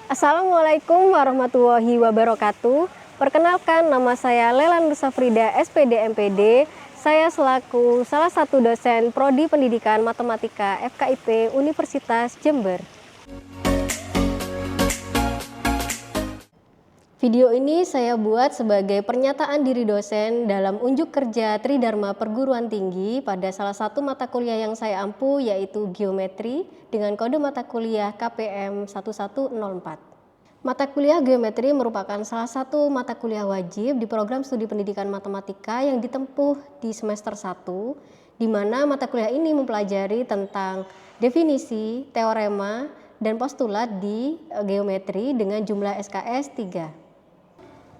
Assalamualaikum warahmatullahi wabarakatuh. Perkenalkan, nama saya Lelan Nusafrida, SPD MPD. Saya selaku salah satu dosen Prodi Pendidikan Matematika FKIP Universitas Jember. Video ini saya buat sebagai pernyataan diri dosen dalam unjuk kerja Tridharma Perguruan Tinggi pada salah satu mata kuliah yang saya ampu, yaitu geometri dengan kode mata kuliah KPM 1104. Mata kuliah geometri merupakan salah satu mata kuliah wajib di program studi pendidikan matematika yang ditempuh di semester 1, di mana mata kuliah ini mempelajari tentang definisi, teorema, dan postulat di geometri dengan jumlah SKS 3.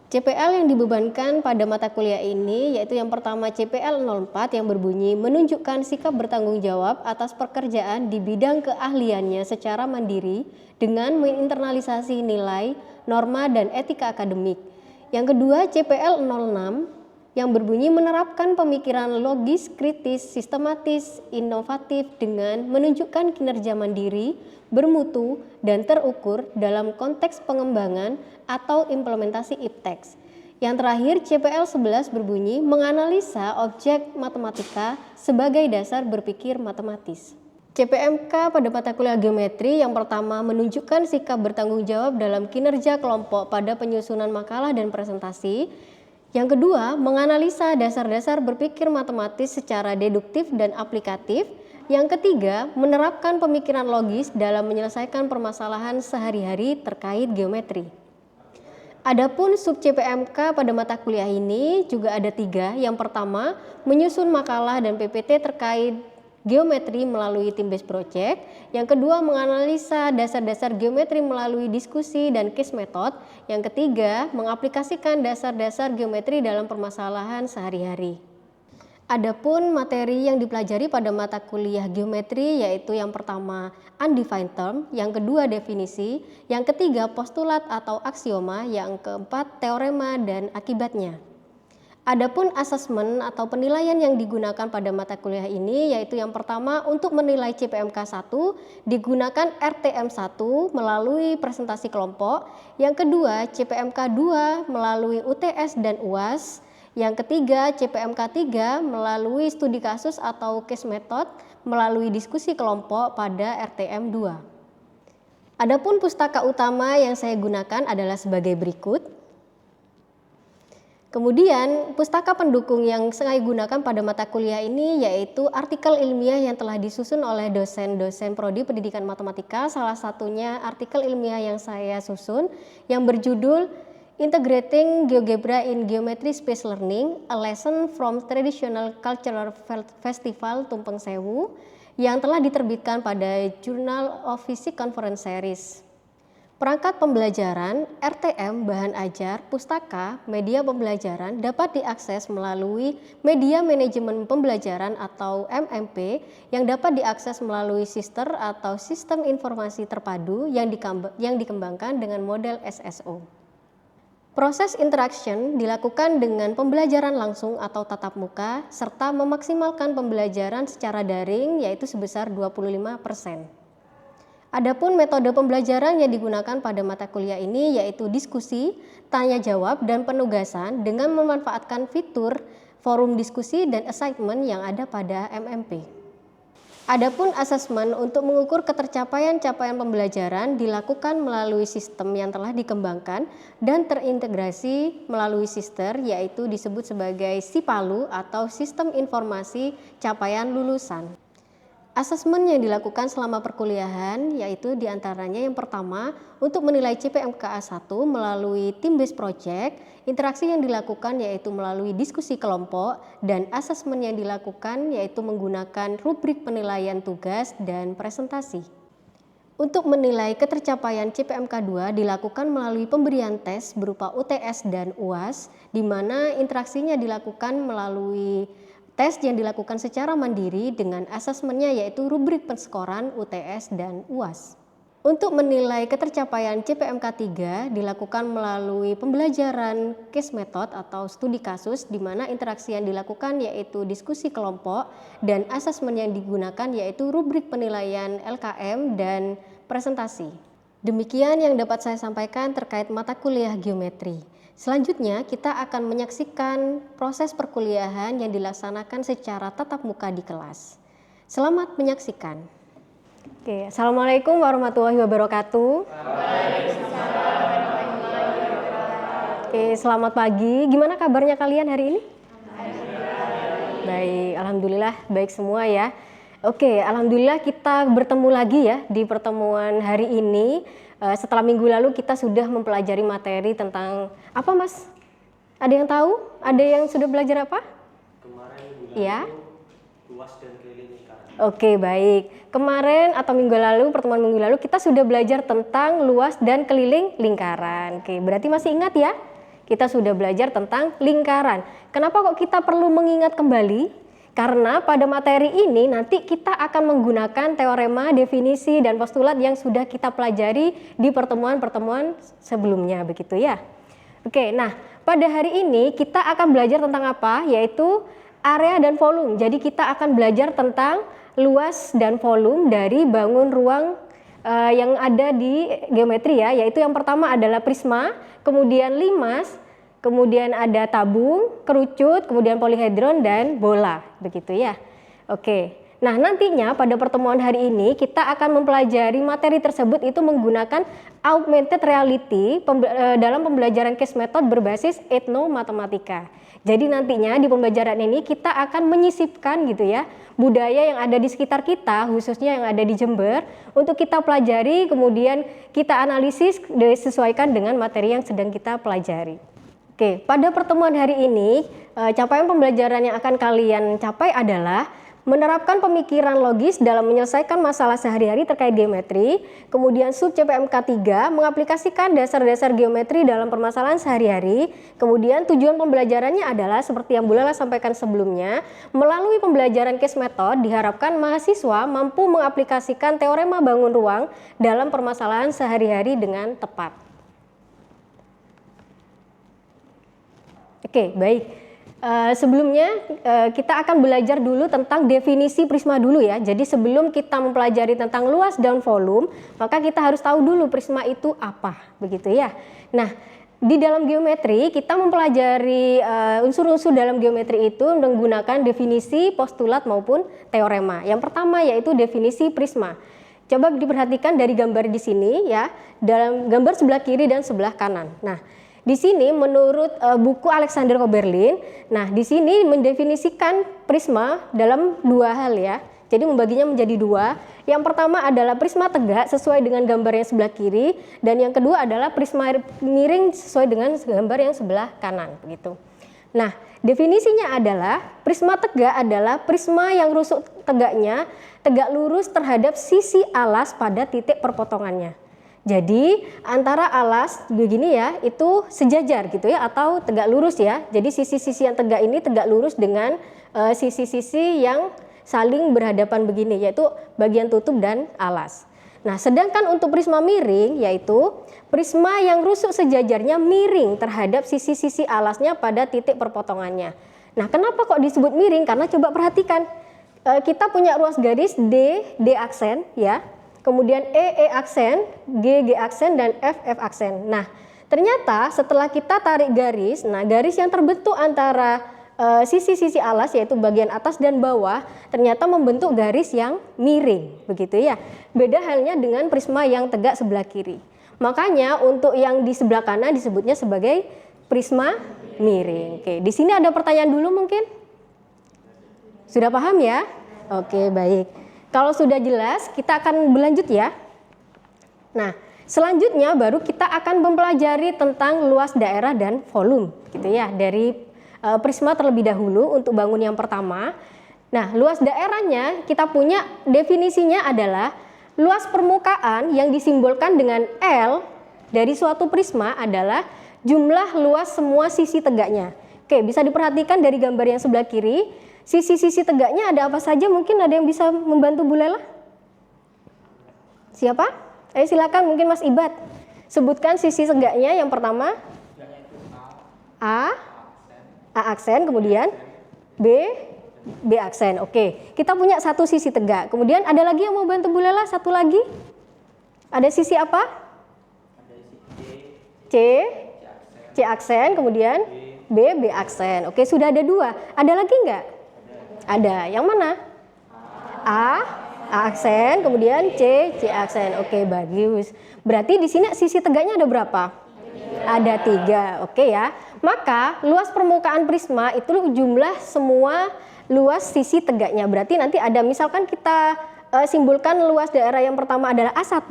CPL yang dibebankan pada mata kuliah ini yaitu yang pertama CPL 04 yang berbunyi menunjukkan sikap bertanggung jawab atas pekerjaan di bidang keahliannya secara mandiri dengan menginternalisasi nilai, norma, dan etika akademik. Yang kedua CPL 06 yang berbunyi menerapkan pemikiran logis, kritis, sistematis, inovatif dengan menunjukkan kinerja mandiri, bermutu, dan terukur dalam konteks pengembangan atau implementasi IPTEX. Yang terakhir CPL 11 berbunyi menganalisa objek matematika sebagai dasar berpikir matematis. CPMK pada mata kuliah geometri yang pertama menunjukkan sikap bertanggung jawab dalam kinerja kelompok pada penyusunan makalah dan presentasi. Yang kedua, menganalisa dasar-dasar berpikir matematis secara deduktif dan aplikatif. Yang ketiga, menerapkan pemikiran logis dalam menyelesaikan permasalahan sehari-hari terkait geometri. Adapun sub CPMK pada mata kuliah ini juga ada 3. Yang pertama, menyusun makalah dan PPT terkait geometri melalui team-based project. Yang kedua, menganalisa dasar-dasar geometri melalui diskusi dan case method. Yang ketiga, mengaplikasikan dasar-dasar geometri dalam permasalahan sehari-hari. Adapun materi yang dipelajari pada mata kuliah geometri yaitu yang pertama undefined term, yang kedua definisi, yang ketiga postulat atau aksioma, yang keempat teorema dan akibatnya. Adapun asesmen atau penilaian yang digunakan pada mata kuliah ini yaitu yang pertama untuk menilai CPMK 1 digunakan RTM 1 melalui presentasi kelompok, yang kedua CPMK 2 melalui UTS dan UAS, yang ketiga CPMK 3 melalui studi kasus atau case method melalui diskusi kelompok pada RTM 2. Adapun pustaka utama yang saya gunakan adalah sebagai berikut. Kemudian pustaka pendukung yang saya gunakan pada mata kuliah ini yaitu artikel ilmiah yang telah disusun oleh dosen-dosen Prodi Pendidikan Matematika, salah satunya artikel ilmiah yang saya susun yang berjudul Integrating GeoGebra in Geometry Space Learning, a Lesson from Traditional Cultural Festival Tumpeng Sewu yang telah diterbitkan pada Journal of Physics Conference Series. Perangkat pembelajaran, RTM, bahan ajar, pustaka, media pembelajaran dapat diakses melalui media manajemen pembelajaran atau MMP yang dapat diakses melalui sister atau sistem informasi terpadu yang dikembangkan dengan model SSO. Proses interaction dilakukan dengan pembelajaran langsung atau tatap muka serta memaksimalkan pembelajaran secara daring yaitu sebesar 25%. Adapun metode pembelajaran yang digunakan pada mata kuliah ini yaitu diskusi, tanya jawab, dan penugasan dengan memanfaatkan fitur forum diskusi dan assignment yang ada pada MMP. Adapun asesmen untuk mengukur ketercapaian pembelajaran dilakukan melalui sistem yang telah dikembangkan dan terintegrasi melalui sister yaitu disebut sebagai SIPALU atau Sistem Informasi Capaian Lulusan. Asesmen yang dilakukan selama perkuliahan yaitu diantaranya yang pertama untuk menilai CPMK 1 melalui team-based project, interaksi yang dilakukan yaitu melalui diskusi kelompok, dan asesmen yang dilakukan yaitu menggunakan rubrik penilaian tugas dan presentasi. Untuk menilai ketercapaian CPMK2 dilakukan melalui pemberian tes berupa UTS dan UAS, di mana interaksinya dilakukan melalui tes yang dilakukan secara mandiri dengan asesmennya yaitu rubrik penskoran UTS dan UAS. Untuk menilai ketercapaian CPMK3 dilakukan melalui pembelajaran case method atau studi kasus, di mana interaksi yang dilakukan yaitu diskusi kelompok dan asesmen yang digunakan yaitu rubrik penilaian LKM dan presentasi. Demikian yang dapat saya sampaikan terkait mata kuliah geometri. Selanjutnya kita akan menyaksikan proses perkuliahan yang dilaksanakan secara tatap muka di kelas. Selamat menyaksikan. Oke, Assalamualaikum warahmatullahi wabarakatuh. Oke, selamat pagi. Gimana kabarnya kalian hari ini? Baik, alhamdulillah baik semua ya. Oke, alhamdulillah kita bertemu lagi ya di pertemuan hari ini. Setelah minggu lalu kita sudah mempelajari materi tentang apa, Mas? Ada yang tahu? Ada yang sudah belajar apa? Kemarin ya. Luas dan keliling lingkaran. Oke, baik. Kemarin atau minggu lalu, pertemuan minggu lalu kita sudah belajar tentang luas dan keliling lingkaran. Oke, berarti masih ingat ya? Kita sudah belajar tentang lingkaran. Kenapa kok kita perlu mengingat kembali? Karena pada materi ini nanti kita akan menggunakan teorema, definisi, dan postulat yang sudah kita pelajari di pertemuan-pertemuan sebelumnya, begitu ya. Oke, nah pada hari ini kita akan belajar tentang apa? Yaitu area dan volume. Jadi kita akan belajar tentang luas dan volume dari bangun ruang yang ada di geometri ya, yaitu yang pertama adalah prisma, kemudian limas, kemudian ada tabung, kerucut, kemudian polihedron dan bola, begitu ya. Oke. Nah, nantinya pada pertemuan hari ini kita akan mempelajari materi tersebut itu menggunakan augmented reality dalam pembelajaran case method berbasis etnomatematika. Jadi nantinya di pembelajaran ini kita akan menyisipkan gitu ya budaya yang ada di sekitar kita, khususnya yang ada di Jember, untuk kita pelajari, kemudian kita analisis disesuaikan dengan materi yang sedang kita pelajari. Oke, pada pertemuan hari ini capaian pembelajaran yang akan kalian capai adalah menerapkan pemikiran logis dalam menyelesaikan masalah sehari-hari terkait geometri, kemudian sub CPMK 3 mengaplikasikan dasar-dasar geometri dalam permasalahan sehari-hari, kemudian tujuan pembelajarannya adalah seperti yang Bu Lala sampaikan sebelumnya, melalui pembelajaran case method diharapkan mahasiswa mampu mengaplikasikan teorema bangun ruang dalam permasalahan sehari-hari dengan tepat. Oke, baik. Sebelumnya kita akan belajar dulu tentang definisi prisma dulu ya. Jadi sebelum kita mempelajari tentang luas dan volume, maka kita harus tahu dulu prisma itu apa, begitu ya. Nah, di dalam geometri kita mempelajari unsur-unsur dalam geometri itu menggunakan definisi, postulat maupun teorema. Yang pertama yaitu definisi prisma. Coba diperhatikan dari gambar di sini ya, dalam gambar sebelah kiri dan sebelah kanan. Nah, di sini menurut buku Alexander Koberlin, nah di sini mendefinisikan prisma dalam dua hal ya. Jadi membaginya menjadi dua. Yang pertama adalah prisma tegak sesuai dengan gambar yang sebelah kiri, dan yang kedua adalah prisma miring sesuai dengan gambar yang sebelah kanan, begitu. Nah, definisinya adalah prisma tegak adalah prisma yang rusuk tegaknya tegak lurus terhadap sisi alas pada titik perpotongannya. Jadi antara alas begini ya itu sejajar gitu ya atau tegak lurus ya. Jadi sisi-sisi yang tegak ini tegak lurus dengan sisi-sisi yang saling berhadapan begini, yaitu bagian tutup dan alas. Nah, sedangkan untuk prisma miring yaitu prisma yang rusuk sejajarnya miring terhadap sisi-sisi alasnya pada titik perpotongannya. Nah, kenapa kok disebut miring? Karena coba perhatikan kita punya ruas garis D aksen ya. Kemudian E aksen, G aksen, dan F aksen. Nah, ternyata setelah kita tarik garis, nah garis yang terbentuk antara sisi-sisi alas yaitu bagian atas dan bawah ternyata membentuk garis yang miring, begitu ya. Beda halnya dengan prisma yang tegak sebelah kiri. Makanya untuk yang di sebelah kanan disebutnya sebagai prisma miring. Oke, di sini ada pertanyaan dulu mungkin? Sudah paham ya? Oke, baik. Kalau sudah jelas, kita akan berlanjut ya. Nah, selanjutnya baru kita akan mempelajari tentang luas daerah dan volume, gitu ya. Dari prisma terlebih dahulu untuk bangun yang pertama. Nah, luas daerahnya kita punya definisinya adalah luas permukaan yang disimbolkan dengan L dari suatu prisma adalah jumlah luas semua sisi tegaknya. Oke, bisa diperhatikan dari gambar yang sebelah kiri, sisi-sisi tegaknya ada apa saja? Mungkin ada yang bisa membantu Bu Lela? Siapa? Ayo silakan, mungkin Mas Ibad. Sebutkan sisi tegaknya yang pertama. A aksen, kemudian B aksen. Oke, kita punya satu sisi tegak. Kemudian ada lagi yang mau bantu Bu Lela? Satu lagi. Ada sisi apa? Ada sisi C aksen, kemudian B aksen. Oke, sudah ada 2. Ada lagi enggak? Ada. Yang mana? A aksen, kemudian C aksen. Oke, bagus. Berarti di sini sisi tegaknya ada berapa? Ada 3. Oke ya. Maka luas permukaan prisma itu jumlah semua luas sisi tegaknya. Berarti nanti ada, misalkan kita simbolkan luas daerah yang pertama adalah A1,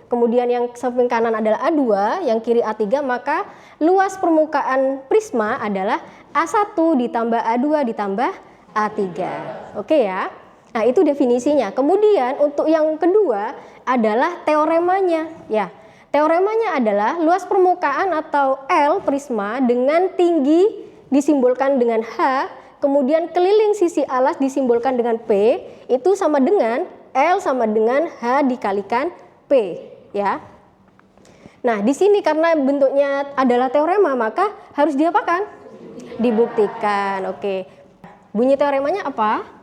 kemudian yang samping kanan adalah A2, yang kiri A3, maka luas permukaan prisma adalah A1 ditambah A2 ditambah A3. Oke ya. Nah, itu definisinya. Kemudian untuk yang kedua adalah teoremanya. Ya, teoremanya adalah luas permukaan atau L prisma dengan tinggi disimbolkan dengan H, kemudian keliling sisi alas disimbolkan dengan P, itu sama dengan L sama dengan H dikalikan P, ya. Nah, di sini karena bentuknya adalah teorema, maka harus diapakan? Dibuktikan. Oke. Bunyi teoremanya apa?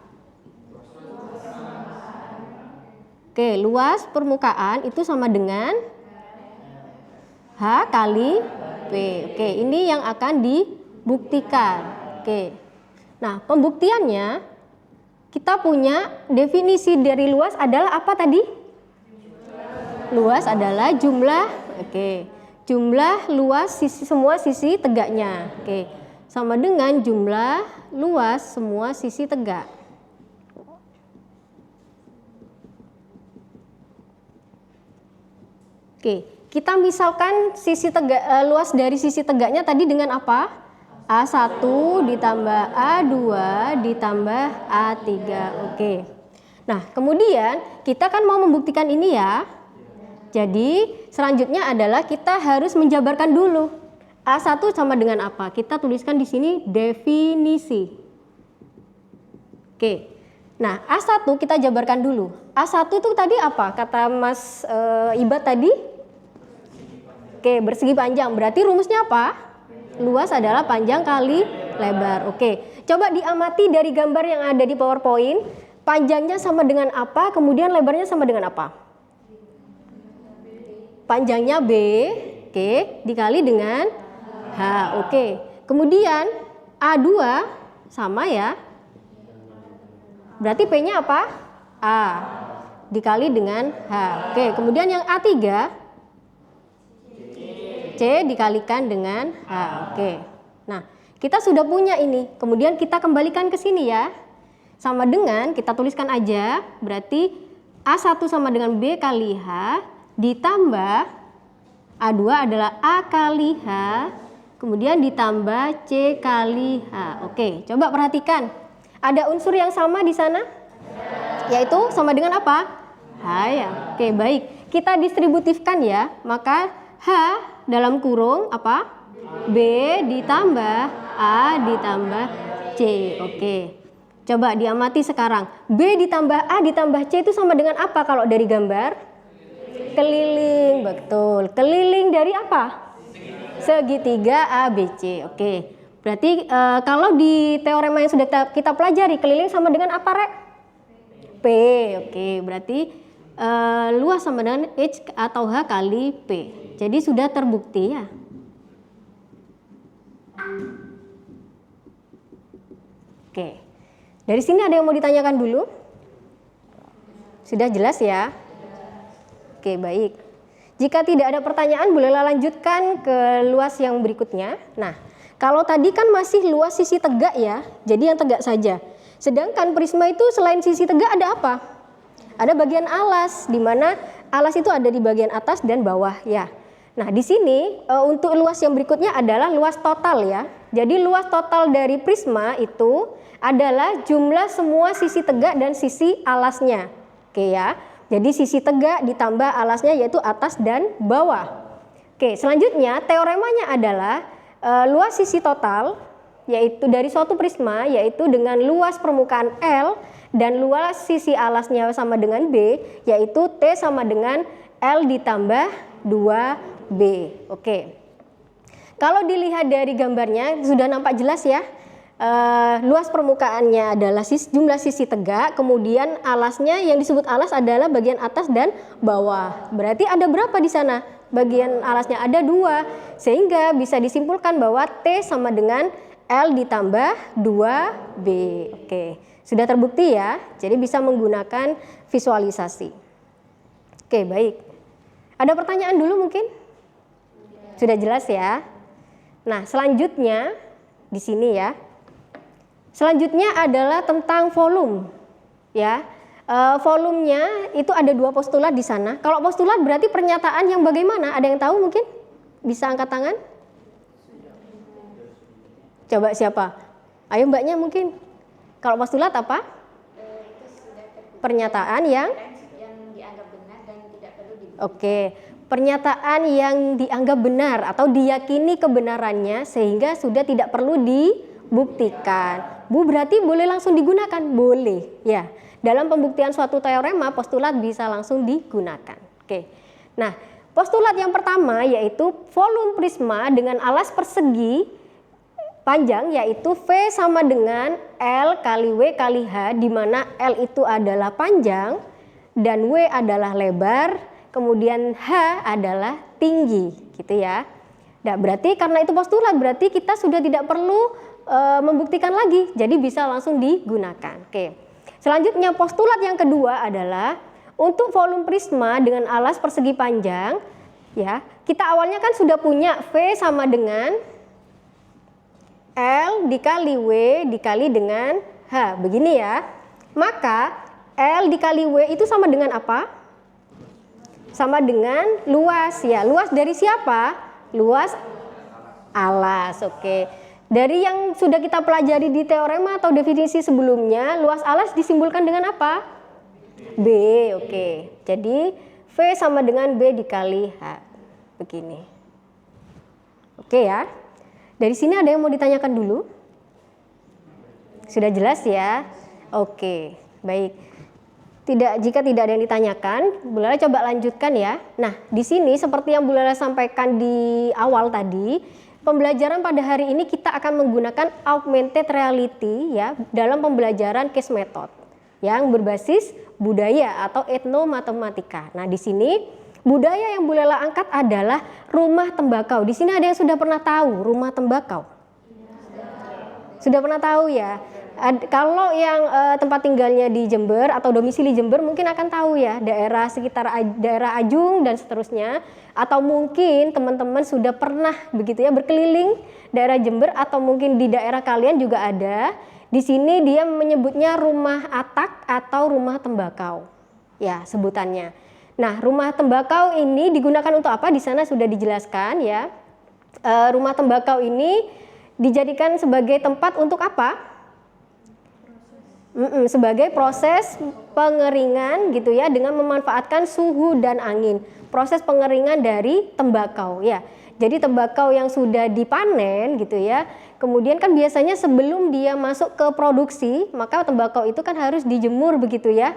Oke, luas permukaan itu sama dengan H kali P. Oke, ini yang akan dibuktikan. Oke. Nah, pembuktiannya kita punya definisi dari luas adalah apa tadi? Luas adalah jumlah, jumlah luas semua sisi tegaknya. Oke. Sama dengan jumlah luas semua sisi tegak. Oke, kita misalkan sisi tegak, luas dari sisi tegaknya tadi dengan apa? A1 ditambah A2 ditambah A3. Oke. Nah, kemudian kita kan mau membuktikan ini ya. Jadi, selanjutnya adalah kita harus menjabarkan dulu. A1 sama dengan apa? Kita tuliskan di sini definisi. Oke. Nah, A1 kita jabarkan dulu. A1 itu tadi apa? Kata Mas Ibad tadi? Oke, bersegi panjang. Berarti rumusnya apa? Luas adalah panjang kali lebar. Oke, coba diamati dari gambar yang ada di PowerPoint. Panjangnya sama dengan apa? Kemudian lebarnya sama dengan apa? Panjangnya B, oke, dikali dengan H. Oke, kemudian A2 sama ya. Berarti P-nya apa? A dikali dengan H. Oke, kemudian yang A3 C dikalikan dengan H. Oke. Nah, kita sudah punya ini. Kemudian kita kembalikan ke sini ya. Sama dengan, kita tuliskan aja, berarti A1 sama dengan B kali H ditambah A2 adalah A kali H, kemudian ditambah C kali H. Oke, coba perhatikan. Ada unsur yang sama di sana? Yaitu sama dengan apa? H ya. Oke, baik. Kita distributifkan ya. Maka H dalam kurung apa? B ditambah A ditambah C. Oke. Coba diamati sekarang. B ditambah A ditambah C itu sama dengan apa kalau dari gambar? Keliling, betul. Keliling dari apa? Segitiga ABC. Oke. Berarti kalau di teorema yang sudah kita pelajari, keliling sama dengan apa, Rek? P. Oke, berarti luas sama dengan H atau H kali P. Jadi sudah terbukti ya. Oke. Dari sini ada yang mau ditanyakan dulu? Sudah jelas ya? Oke, baik. Jika tidak ada pertanyaan, bolehlah lanjutkan ke luas yang berikutnya. Nah, kalau tadi kan masih luas sisi tegak ya, jadi yang tegak saja. Sedangkan prisma itu selain sisi tegak ada apa? Ada bagian alas, di mana alas itu ada di bagian atas dan bawah ya. Nah, di sini untuk luas yang berikutnya adalah luas total ya. Jadi luas total dari prisma itu adalah jumlah semua sisi tegak dan sisi alasnya. Oke ya. Jadi sisi tegak ditambah alasnya yaitu atas dan bawah. Oke, selanjutnya teoremanya adalah luas sisi total yaitu dari suatu prisma yaitu dengan luas permukaan L dan luas sisi alasnya sama dengan B yaitu T sama dengan L ditambah 2B. Oke. Kalau dilihat dari gambarnya sudah nampak jelas ya. Luas permukaannya adalah jumlah sisi tegak, kemudian alasnya yang disebut alas adalah bagian atas dan bawah. Berarti ada berapa di sana? Bagian alasnya ada 2, sehingga bisa disimpulkan bahwa T sama dengan L ditambah 2B. Oke, sudah terbukti ya, jadi bisa menggunakan visualisasi. Oke, baik. Ada pertanyaan dulu mungkin? Sudah jelas ya? Nah, selanjutnya di sini ya. Selanjutnya adalah tentang volume, ya. Volumenya itu ada 2 postulat di sana. Kalau postulat berarti pernyataan yang bagaimana? Ada yang tahu mungkin? Bisa angkat tangan? Coba siapa? Ayo mbaknya mungkin. Kalau postulat apa? Pernyataan yang dianggap benar dan tidak perlu dibuktikan. Oke. Pernyataan yang dianggap benar atau diyakini kebenarannya sehingga sudah tidak perlu dibuktikan. Bu, berarti boleh langsung digunakan? Boleh, ya. Dalam pembuktian suatu teorema, postulat bisa langsung digunakan. Oke. Nah, postulat yang pertama yaitu volume prisma dengan alas persegi panjang yaitu V sama dengan L kali W kali H, di mana L itu adalah panjang dan W adalah lebar, kemudian H adalah tinggi, gitu ya. Nah, berarti karena itu postulat, berarti kita sudah tidak perlu membuktikan lagi, jadi bisa langsung digunakan. Oke. Selanjutnya postulat yang kedua adalah untuk volume prisma dengan alas persegi panjang, ya. Kita awalnya kan sudah punya V sama dengan L dikali W dikali dengan H, begini ya. Maka L dikali W itu sama dengan apa? Sama dengan luas ya. Luas dari siapa? Luas alas. Oke. Dari yang sudah kita pelajari di teorema atau definisi sebelumnya, luas alas disimbolkan dengan apa? B. Oke. Jadi V sama dengan B dikali H. Begini. Oke ya. Dari sini ada yang mau ditanyakan dulu? Sudah jelas ya? Oke, baik. Jika tidak ada yang ditanyakan, Bu Lala coba lanjutkan ya. Nah, di sini seperti yang Bu Lala sampaikan di awal tadi, pembelajaran pada hari ini kita akan menggunakan augmented reality ya dalam pembelajaran case method yang berbasis budaya atau etnomatematika. Nah, di sini budaya yang Bu Lala angkat adalah rumah tembakau. Di sini ada yang sudah pernah tahu rumah tembakau? Sudah pernah tahu ya? Kalau yang tempat tinggalnya di Jember atau domisili Jember mungkin akan tahu ya, daerah sekitar daerah Ajung dan seterusnya, atau mungkin teman-teman sudah pernah begitu ya berkeliling daerah Jember atau mungkin di daerah kalian juga ada. Di sini dia menyebutnya rumah atak atau rumah tembakau. Ya, sebutannya. Nah, rumah tembakau ini digunakan untuk apa? Di sana sudah dijelaskan ya. Rumah tembakau ini dijadikan sebagai tempat untuk apa? Sebagai proses pengeringan gitu ya, dengan memanfaatkan suhu dan angin. Proses pengeringan dari tembakau ya. Jadi tembakau yang sudah dipanen gitu ya, kemudian kan biasanya sebelum dia masuk ke produksi, maka tembakau itu kan harus dijemur begitu ya,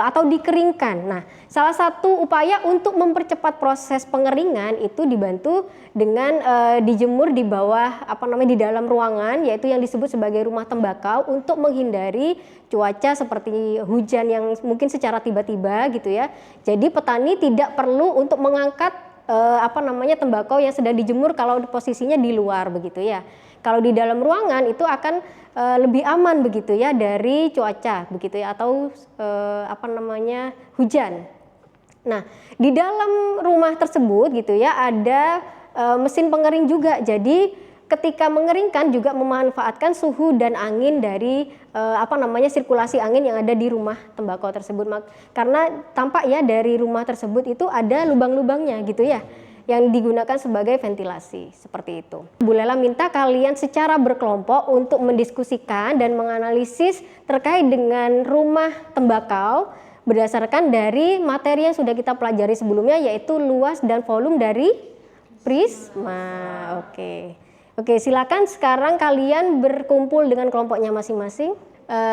atau dikeringkan. Nah, salah satu upaya untuk mempercepat proses pengeringan itu dibantu dengan dijemur di bawah di dalam ruangan, yaitu yang disebut sebagai rumah tembakau, untuk menghindari cuaca seperti hujan yang mungkin secara tiba-tiba gitu ya. Jadi petani tidak perlu untuk mengangkat tembakau yang sedang dijemur kalau posisinya di luar begitu ya. Kalau di dalam ruangan itu akan lebih aman begitu ya dari cuaca begitu ya, atau hujan. Nah, di dalam rumah tersebut gitu ya ada mesin pengering juga. Jadi ketika mengeringkan juga memanfaatkan suhu dan angin dari sirkulasi angin yang ada di rumah tembakau tersebut. Karena tampak ya dari rumah tersebut itu ada lubang-lubangnya gitu ya, yang digunakan sebagai ventilasi, seperti itu. Bu Lela minta kalian secara berkelompok untuk mendiskusikan dan menganalisis terkait dengan rumah tembakau berdasarkan dari materi yang sudah kita pelajari sebelumnya, yaitu luas dan volume dari prisma. Oke, silakan sekarang kalian berkumpul dengan kelompoknya masing-masing.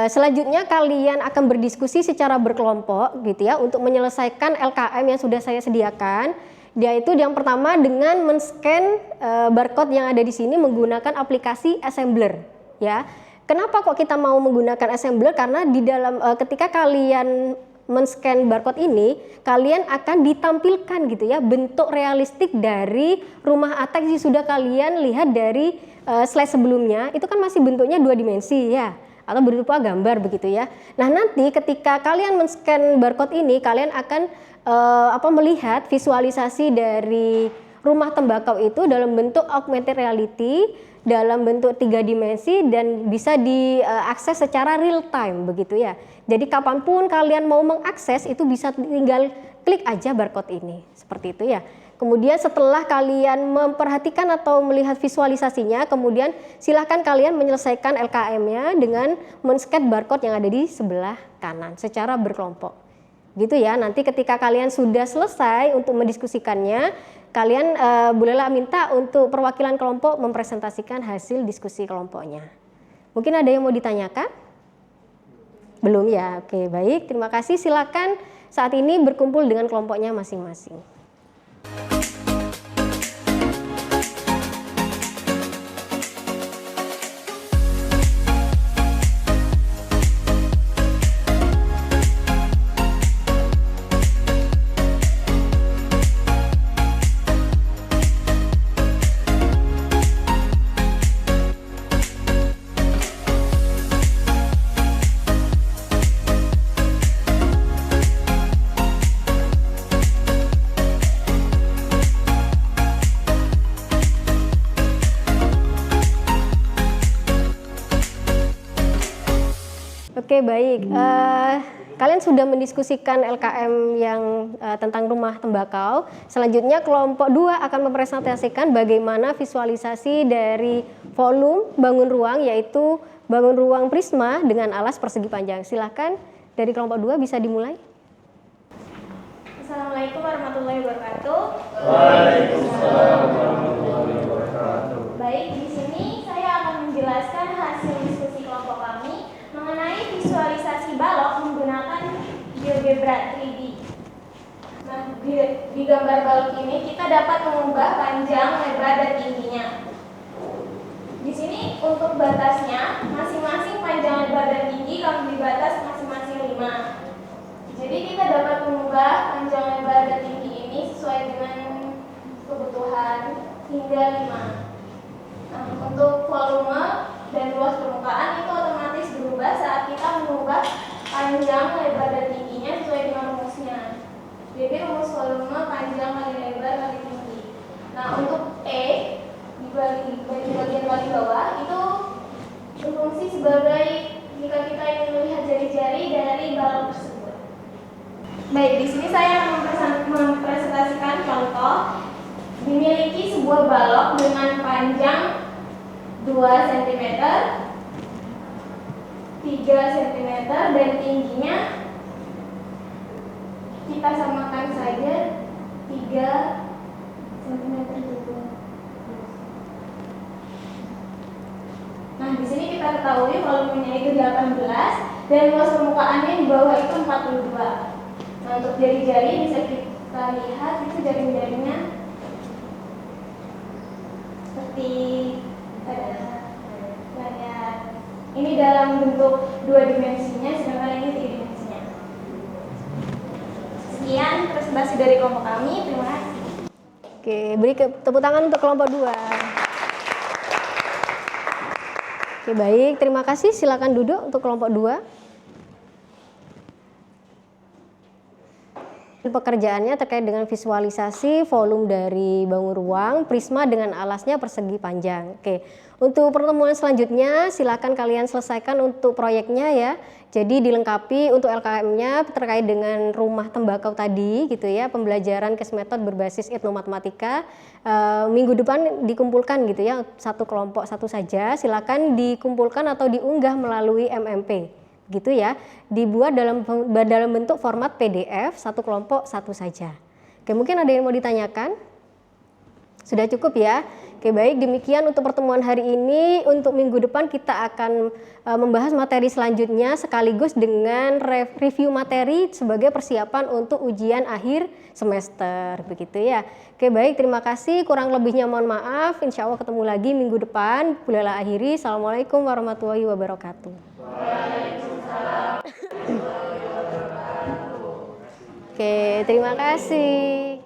Selanjutnya kalian akan berdiskusi secara berkelompok gitu ya untuk menyelesaikan LKM yang sudah saya sediakan. Yaitu yang pertama dengan men-scan barcode yang ada di sini menggunakan aplikasi Assembler ya. Kenapa kok kita mau menggunakan Assembler? Karena di dalam ketika kalian men-scan barcode ini, kalian akan ditampilkan gitu ya bentuk realistik dari rumah ATEX yang sudah kalian lihat dari slide sebelumnya. Itu kan masih bentuknya 2 dimensi ya, atau berupa gambar begitu ya. Nah, nanti ketika kalian men-scan barcode ini, kalian akan melihat visualisasi dari rumah tembakau itu dalam bentuk augmented reality, dalam bentuk 3 dimensi dan bisa diakses secara real time begitu ya. Jadi kapanpun kalian mau mengakses itu bisa tinggal klik aja barcode ini seperti itu ya. Kemudian setelah kalian memperhatikan atau melihat visualisasinya, kemudian silahkan kalian menyelesaikan LKM-nya dengan men-scan barcode yang ada di sebelah kanan secara berkelompok. Gitu ya, nanti ketika kalian sudah selesai untuk mendiskusikannya, kalian bolehlah minta untuk perwakilan kelompok mempresentasikan hasil diskusi kelompoknya. Mungkin ada yang mau ditanyakan? Belum ya? Oke, baik. Terima kasih. Silakan saat ini berkumpul dengan kelompoknya masing-masing. Oke, baik. Kalian sudah mendiskusikan LKM yang tentang rumah tembakau. Selanjutnya kelompok 2 akan mempresentasikan bagaimana visualisasi dari volume bangun ruang, yaitu bangun ruang prisma dengan alas persegi panjang. Silahkan dari kelompok 2 bisa dimulai. Assalamualaikum warahmatullahi wabarakatuh. Waalaikumsalam warahmatullahi wabarakatuh. Baik, di sini saya akan menjelaskan hasil diskusi kelompok kami mengenai visualisasi balok menggunakan GeoGebra 3D. Nah, di gambar balok ini kita dapat mengubah panjang, lebar, dan tingginya. Di sini untuk batasnya, masing-masing panjang, lebar, dan tinggi kami beri batas masing-masing 5. Jadi kita dapat mengubah panjang, lebar, dan tinggi ini sesuai dengan kebutuhan hingga 5. Nah, untuk volume dan luas permukaan itu otomatis berubah saat kita mengubah panjang, lebar, dan tingginya sesuai dengan rumusnya. Jadi rumus volume panjang kali lebar kali tinggi. Nah, untuk E di bagian paling bawah itu berfungsi sebagai jika kita ingin melihat jari-jari dari balok tersebut. Baik, di sini saya akan mempresentasikan contoh. Dimiliki sebuah balok dengan panjang 2 cm, 3 cm, dan tingginya kita samakan saja 3 cm juga. Nah, di sini kita ketahui volumenya itu 18 dan luas permukaannya di bawah itu 42. Nah, untuk jari-jari bisa kita lihat itu jari-jarinya seperti ini dalam bentuk 2 dimensinya, sedangkan ini 3 dimensinya. Sekian presentasi dari kelompok kami. Terima kasih. Oke, beri tepuk tangan untuk kelompok 2. Oke, baik. Terima kasih. Silakan duduk untuk kelompok 2. Pekerjaannya terkait dengan visualisasi volume dari bangun ruang, prisma dengan alasnya persegi panjang. Oke, untuk pertemuan selanjutnya silakan kalian selesaikan untuk proyeknya ya. Jadi dilengkapi untuk LKM-nya terkait dengan rumah tembakau tadi gitu ya, pembelajaran case method berbasis etnomatematika. Minggu depan dikumpulkan gitu ya, satu kelompok satu saja. Silakan dikumpulkan atau diunggah melalui MMP gitu ya, dibuat dalam bentuk format PDF, satu kelompok satu saja. Oke, mungkin ada yang mau ditanyakan? Sudah cukup ya? Oke, baik, demikian untuk pertemuan hari ini. Untuk minggu depan kita akan membahas materi selanjutnya sekaligus dengan review materi sebagai persiapan untuk ujian akhir semester, begitu ya. Oke, baik, terima kasih. Kurang lebihnya mohon maaf. Insya Allah ketemu lagi minggu depan. Bolehlah akhiri. Assalamualaikum warahmatullahi wabarakatuh. Waalaikumsalam warahmatullahi wabarakatuh. Oke, terima kasih.